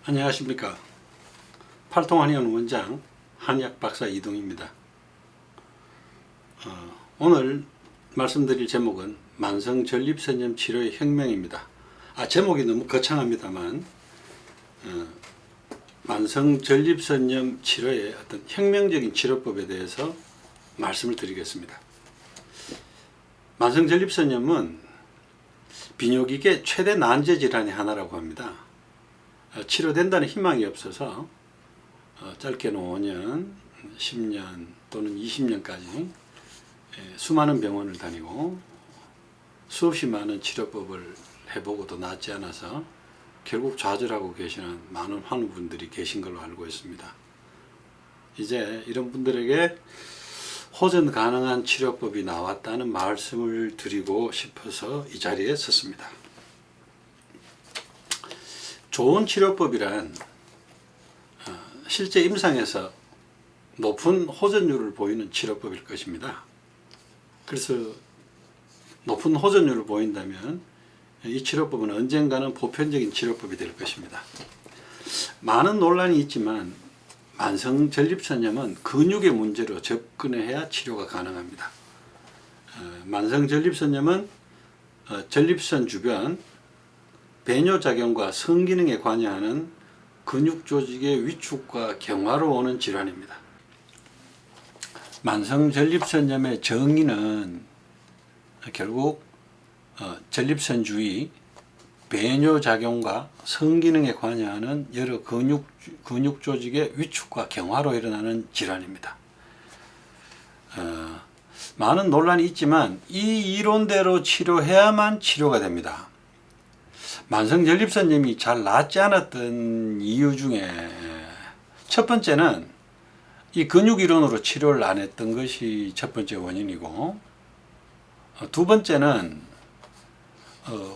안녕하십니까. 팔통한의원 원장 한의학 박사 이동입니다. 오늘 말씀드릴 제목은 만성전립선염 치료의 혁명입니다. 제목이 너무 거창합니다만 만성전립선염 치료의 어떤 혁명적인 치료법에 대해서 말씀을 드리겠습니다. 만성전립선염은 비뇨기계 최대 난제 질환의 하나라고 합니다. 치료된다는 희망이 없어서 짧게는 5년, 10년 또는 20년까지 수많은 병원을 다니고 수없이 많은 치료법을 해보고도 낫지 않아서 결국 좌절하고 계시는 많은 환우분들이 계신 걸로 알고 있습니다. 이제 이런 분들에게 호전 가능한 치료법이 나왔다는 말씀을 드리고 싶어서 이 자리에 섰습니다. 좋은 치료법이란 실제 임상에서 높은 호전율을 보이는 치료법일 것입니다. 그래서 높은 호전율을 보인다면 이 치료법은 언젠가는 보편적인 치료법이 될 것입니다. 많은 논란이 있지만 만성전립선염은 근육의 문제로 접근해야 치료가 가능합니다. 만성전립선염은 전립선 주변 배뇨작용과 성기능에 관여하는 근육 조직의 위축과 경화로 오는 질환입니다. 만성전립선염의 정의는 결국 전립선 주위 배뇨작용과 성기능에 관여하는 여러 근육 조직의 위축과 경화로 일어나는 질환입니다. 많은 논란이 있지만 이 이론대로 치료해야만 치료가 됩니다. 만성전립선염이 잘 낫지 않았던 이유 중에 첫 번째는 이 근육 이론으로 치료를 안 했던 것이 첫 번째 원인이고, 두 번째는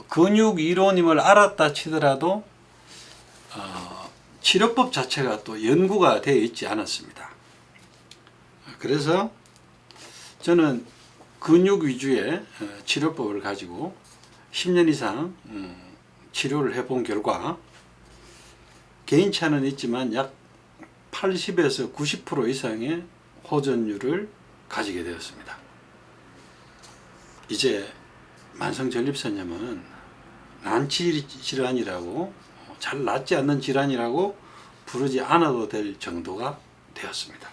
근육 이론임을 알았다 치더라도 치료법 자체가 또 연구가 되어 있지 않았습니다. 그래서 저는 근육 위주의 치료법을 가지고 10년 이상 치료를 해본 결과 개인차는 있지만 약 80에서 90% 이상의 호전율을 가지게 되었습니다. 이제 만성전립선염은 난치 질환이라고, 잘 낫지 않는 질환이라고 부르지 않아도 될 정도가 되었습니다.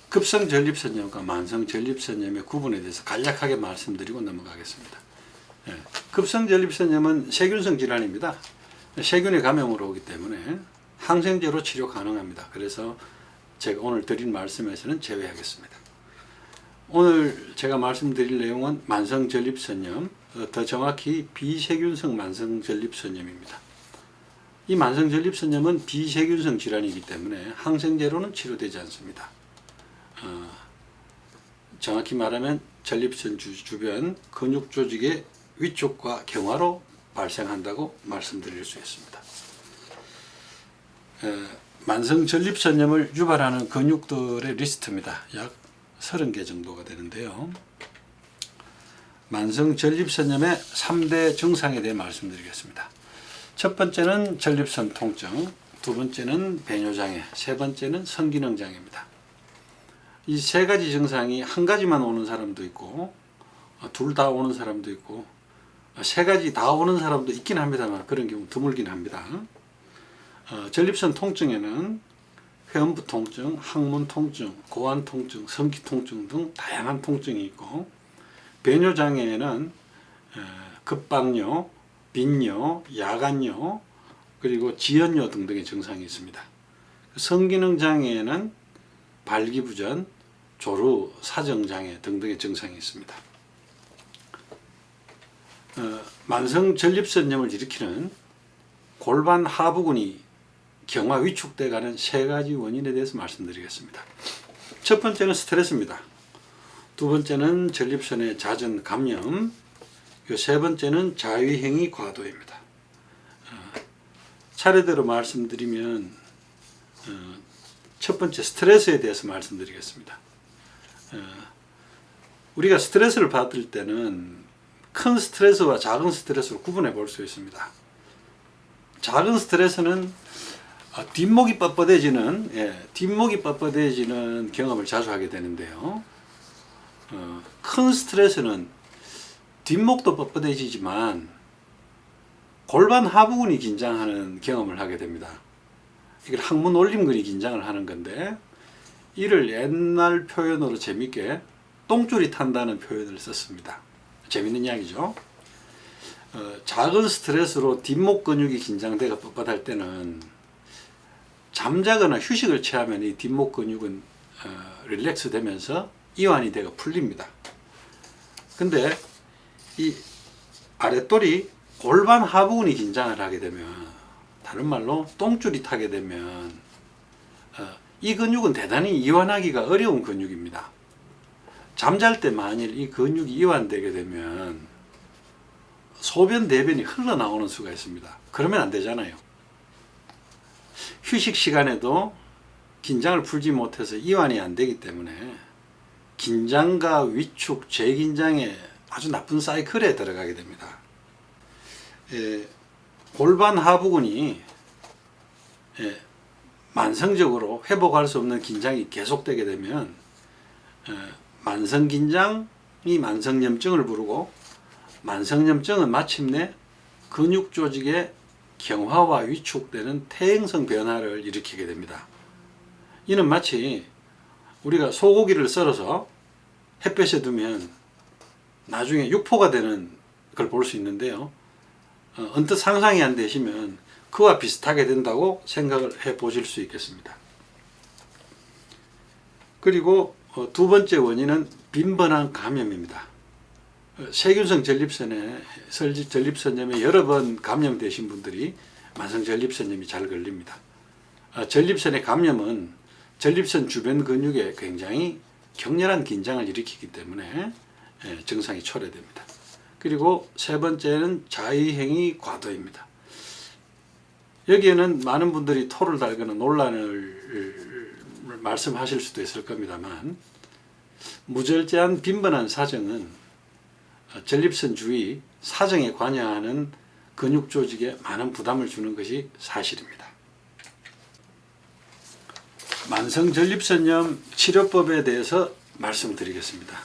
급성전립선염과 만성전립선염의 구분에 대해서 간략하게 말씀드리고 넘어가겠습니다. 급성전립선염은 세균성 질환입니다. 세균의 감염으로 오기 때문에 항생제로 치료 가능합니다. 그래서 제가 오늘 드린 말씀에서는 제외하겠습니다. 오늘 제가 말씀드릴 내용은 만성전립선염, 더 정확히 비세균성 만성전립선염입니다. 이 만성전립선염은 비세균성 질환이기 때문에 항생제로는 치료되지 않습니다. 정확히 말하면 전립선 주변 근육 조직의 위축과 경화로 발생한다고 말씀드릴 수 있습니다. 만성전립선염을 유발하는 근육들의 리스트입니다. 약 30개 정도가 되는데요. 만성전립선염의 3대 증상에 대해 말씀드리겠습니다. 첫 번째는 전립선 통증, 두 번째는 배뇨장애, 세 번째는 성기능장애입니다. 이 세 가지 증상이 한 가지만 오는 사람도 있고, 둘 다 오는 사람도 있고, 세 가지 다 오는 사람도 있긴 합니다만 그런 경우 드물긴 합니다. 전립선 통증에는 회음부 통증, 항문 통증, 고환 통증, 성기 통증 등 다양한 통증이 있고, 배뇨장애에는 급박뇨, 빈뇨, 야간뇨, 그리고 지연뇨 등등의 증상이 있습니다. 성기능장애에는 발기부전, 조루, 사정장애 등등의 증상이 있습니다. 만성전립선염을 일으키는 골반 하부근이 경화 위축돼 가는 세 가지 원인에 대해서 말씀드리겠습니다. 첫 번째는 스트레스입니다. 두 번째는 전립선의 잦은 감염, 세 번째는 자위행위 과도입니다. 차례대로 말씀드리면 첫 번째 스트레스에 대해서 말씀드리겠습니다. 우리가 스트레스를 받을 때는 큰 스트레스와 작은 스트레스로 구분해 볼 수 있습니다. 작은 스트레스는 뒷목이 뻣뻣해지는 경험을 자주 하게 되는데요. 큰 스트레스는 뒷목도 뻣뻣해지지만 골반 하부근이 긴장하는 경험을 하게 됩니다. 이걸 항문 올림근이 긴장을 하는 건데, 이를 옛날 표현으로 재밌게 똥줄이 탄다는 표현을 썼습니다. 재밌는 이야기죠. 작은 스트레스로 뒷목 근육이 긴장되고 뻣뻣할 때는 잠자거나 휴식을 취하면 이 뒷목 근육은 릴렉스 되면서 이완이 되고 풀립니다. 근데 이 아랫돌이 골반 하부근이 긴장을 하게 되면, 다른 말로 똥줄이 타게 되면 이 근육은 대단히 이완하기가 어려운 근육입니다. 잠잘 때 만일 이 근육이 이완되게 되면 소변, 대변이 흘러나오는 수가 있습니다. 그러면 안 되잖아요. 휴식 시간에도 긴장을 풀지 못해서 이완이 안 되기 때문에 긴장과 위축, 재긴장의 아주 나쁜 사이클에 들어가게 됩니다. 골반 하부근이 만성적으로 회복할 수 없는 긴장이 계속되게 되면 만성긴장이 만성염증을 부르고, 만성염증은 마침내 근육 조직의 경화와 위축되는 퇴행성 변화를 일으키게 됩니다. 이는 마치 우리가 소고기를 썰어서 햇볕에 두면 나중에 육포가 되는 걸 볼 수 있는데요. 언뜻 상상이 안 되시면 그와 비슷하게 된다고 생각을 해 보실 수 있겠습니다. 그리고 두 번째 원인은 빈번한 감염입니다. 세균성 전립선염에 여러 번 감염되신 분들이 만성 전립선염이 잘 걸립니다. 전립선의 감염은 전립선 주변 근육에 굉장히 격렬한 긴장을 일으키기 때문에 증상이 초래됩니다. 그리고 세 번째는 자의행위 과도입니다. 여기에는 많은 분들이 토를 달거나 논란을 말씀하실 수도 있을 겁니다만, 무절제한 빈번한 사정은 전립선 주위 사정에 관여하는 근육 조직에 많은 부담을 주는 것이 사실입니다. 만성 전립선염 치료법에 대해서 말씀드리겠습니다.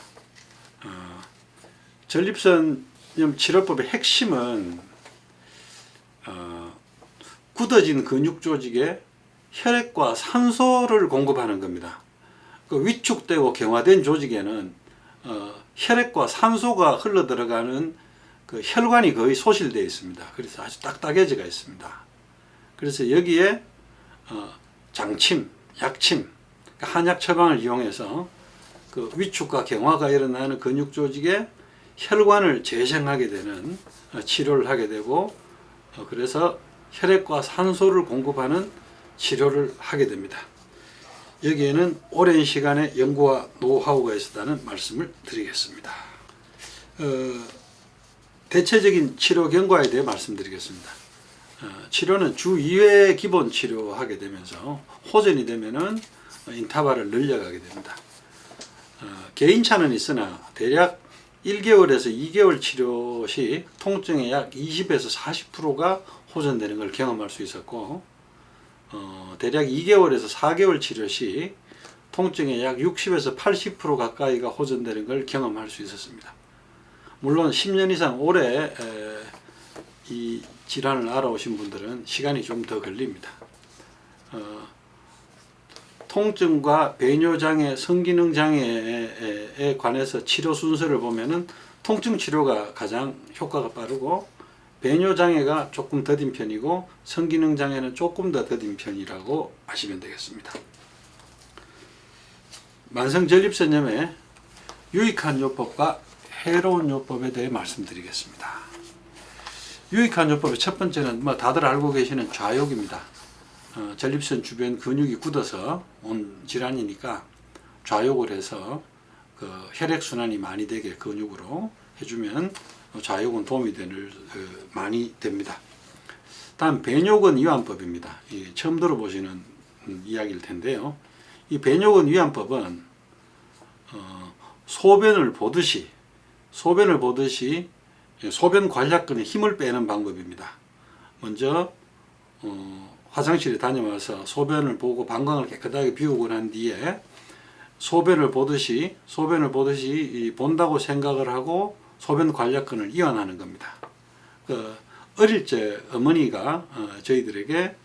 전립선염 치료법의 핵심은 굳어진 근육 조직에 혈액과 산소를 공급하는 겁니다. 그 위축되고 경화된 조직에는 혈액과 산소가 흘러 들어가는 그 혈관이 거의 소실되어 있습니다. 그래서 아주 딱딱해져가 있습니다. 그래서 여기에 장침, 약침, 한약 처방을 이용해서 그 위축과 경화가 일어나는 근육 조직에 혈관을 재생하게 되는 치료를 하게 되고, 그래서 혈액과 산소를 공급하는 치료를 하게 됩니다. 여기에는 오랜 시간의 연구와 노하우가 있었다는 말씀을 드리겠습니다. 대체적인 치료 경과에 대해 말씀드리겠습니다. 치료는 주 2회 기본 치료하게 되면서 호전이 되면은 인터벌을 늘려가게 됩니다. 개인차는 있으나 대략 1개월에서 2개월 치료 시 통증의 약 20에서 40%가 호전되는 걸 경험할 수 있었고, 대략 2개월에서 4개월 치료 시 통증의 약 60에서 80% 가까이가 호전되는 걸 경험할 수 있었습니다. 물론 10년 이상 오래 이 질환을 알아오신 분들은 시간이 좀 더 걸립니다. 통증과 배뇨장애, 성기능장애에 관해서 치료 순서를 보면은 통증 치료가 가장 효과가 빠르고, 배뇨장애가 조금 더딘 편이고, 성기능장애는 조금 더 더딘 편이라고 아시면 되겠습니다. 만성전립선염의 유익한 요법과 해로운 요법에 대해 말씀드리겠습니다. 유익한 요법의 첫 번째는 다들 알고 계시는 좌욕입니다. 전립선 주변 근육이 굳어서 온 질환이니까 좌욕을 해서 그 혈액순환이 많이 되게 근육으로 해주면 좌욕은 도움이 많이 됩니다. 다음 배뇨근 위안법입니다. 처음 들어보시는 이야기일 텐데요. 이 배뇨근 위안법은 소변을 보듯이 소변 관략근에 힘을 빼는 방법입니다. 먼저 화장실에 다녀와서 소변을 보고 방광을 깨끗하게 비우고 난 뒤에 소변을 보듯이 본다고 생각을 하고 소변 관략근을 이완하는 겁니다. 어릴 적 어머니가 저희들에게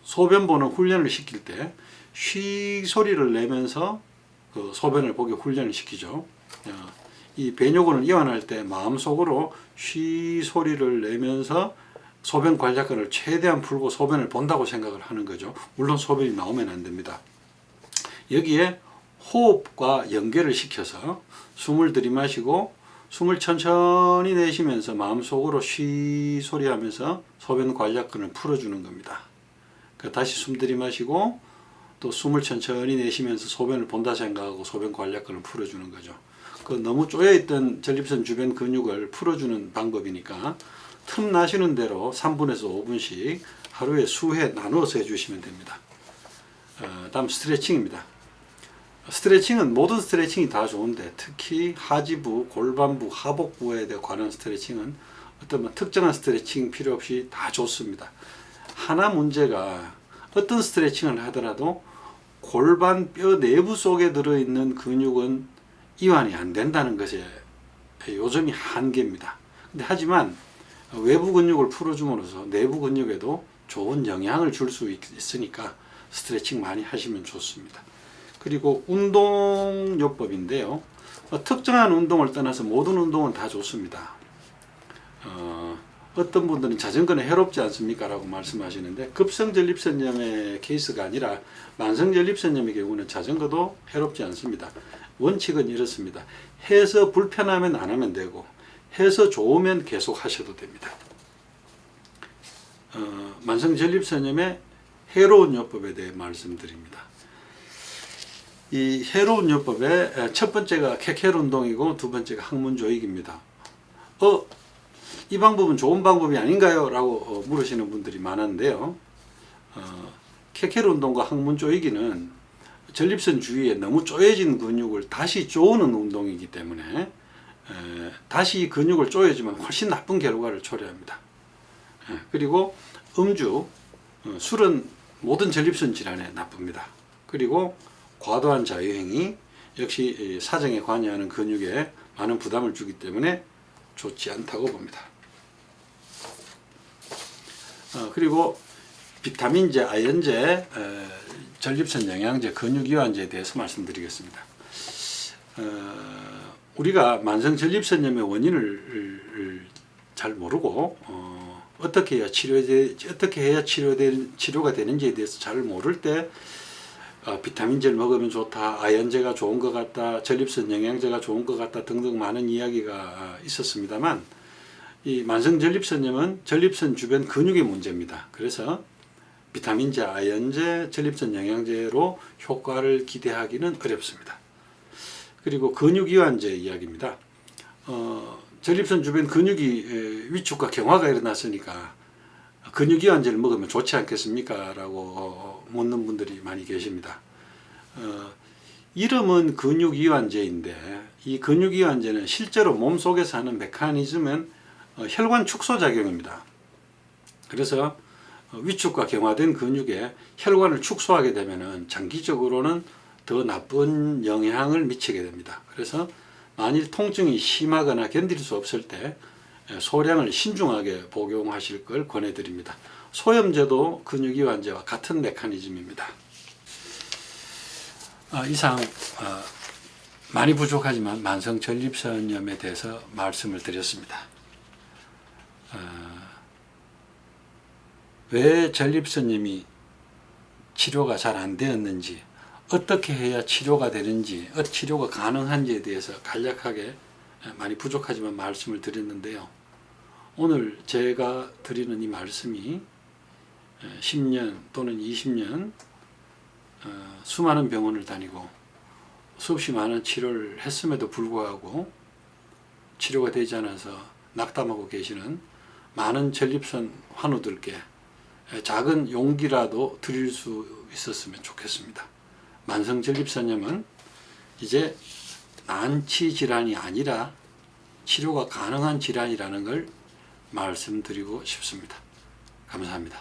소변 보는 훈련을 시킬 때 쉬 소리를 내면서 소변을 보게 훈련을 시키죠. 이 배뇨근을 이완할 때 마음속으로 쉬 소리를 내면서 소변 관략근을 최대한 풀고 소변을 본다고 생각을 하는 거죠. 물론 소변이 나오면 안 됩니다. 여기에 호흡과 연계를 시켜서 숨을 들이마시고 숨을 천천히 내쉬면서 마음속으로 쉬 소리 하면서 소변 관략근을 풀어주는 겁니다. 다시 숨 들이마시고 또 숨을 천천히 내쉬면서 소변을 본다 생각하고 소변 관략근을 풀어주는 거죠. 너무 쪼여있던 전립선 주변 근육을 풀어주는 방법이니까 틈 나시는 대로 3분에서 5분씩 하루에 수회 나누어서 해주시면 됩니다. 다음 스트레칭입니다. 스트레칭은 모든 스트레칭이 다 좋은데 특히 하지부, 골반부, 하복부에 관한 스트레칭은 어떤 특정한 스트레칭 필요 없이 다 좋습니다. 하나 문제가 어떤 스트레칭을 하더라도 골반 뼈 내부 속에 들어있는 근육은 이완이 안 된다는 것에 요점이 한계입니다. 근데 하지만 외부 근육을 풀어줌으로써 내부 근육에도 좋은 영향을 줄 수 있으니까 스트레칭 많이 하시면 좋습니다. 그리고 운동요법인데요. 특정한 운동을 떠나서 모든 운동은 다 좋습니다. 어떤 분들은 자전거는 해롭지 않습니까? 라고 말씀하시는데 급성전립선염의 케이스가 아니라 만성전립선염의 경우는 자전거도 해롭지 않습니다. 원칙은 이렇습니다. 해서 불편하면 안 하면 되고 해서 좋으면 계속 하셔도 됩니다. 만성전립선염의 해로운 요법에 대해 말씀드립니다. 이 해로운 요법의 첫 번째가 캑헬 운동이고 두 번째가 항문 조익입니다. 이 방법은 좋은 방법이 아닌가요? 라고 물으시는 분들이 많은데요. 캑헬 운동과 항문 조이기는 전립선 주위에 너무 쪼여진 근육을 다시 조우는 운동이기 때문에 다시 근육을 조여주면 훨씬 나쁜 결과를 초래합니다. 그리고 음주, 술은 모든 전립선 질환에 나쁩니다. 그리고 과도한 자유행위 역시 사정에 관여하는 근육에 많은 부담을 주기 때문에 좋지 않다고 봅니다. 그리고 비타민제, 아연제, 전립선 영양제, 근육이완제에 대해서 말씀드리겠습니다. 우리가 만성 전립선염의 원인을 잘 모르고 어떻게 해야 치료가 되는지에 대해서 잘 모를 때 비타민제를 먹으면 좋다, 아연제가 좋은 것 같다, 전립선 영양제가 좋은 것 같다 등등 많은 이야기가 있었습니다만 이 만성 전립선염은 전립선 주변 근육의 문제입니다. 그래서 비타민제, 아연제, 전립선 영양제로 효과를 기대하기는 어렵습니다. 그리고 근육이완제 이야기입니다. 전립선 주변 근육이 위축과 경화가 일어났으니까 근육이완제를 먹으면 좋지 않겠습니까? 라고 묻는 분들이 많이 계십니다. 이름은 근육이완제인데 이 근육이완제는 실제로 몸속에서 하는 메커니즘은 혈관 축소 작용입니다. 그래서 위축과 경화된 근육에 혈관을 축소하게 되면 장기적으로는 더 나쁜 영향을 미치게 됩니다. 그래서 만일 통증이 심하거나 견딜 수 없을 때 소량을 신중하게 복용하실 걸 권해드립니다. 소염제도 근육이완제와 같은 메커니즘입니다. 이상 많이 부족하지만 만성 전립선염에 대해서 말씀을 드렸습니다. 왜 전립선염이 치료가 잘 안 되었는지, 어떻게 해야 치료가 되는지, 치료가 가능한지에 대해서 간략하게 많이 부족하지만 말씀을 드렸는데요. 오늘 제가 드리는 이 말씀이 10년 또는 20년 수많은 병원을 다니고 수없이 많은 치료를 했음에도 불구하고 치료가 되지 않아서 낙담하고 계시는 많은 전립선 환우들께 작은 용기라도 드릴 수 있었으면 좋겠습니다. 만성 전립선염은 이제 난치 질환이 아니라 치료가 가능한 질환이라는 걸 말씀드리고 싶습니다. 감사합니다.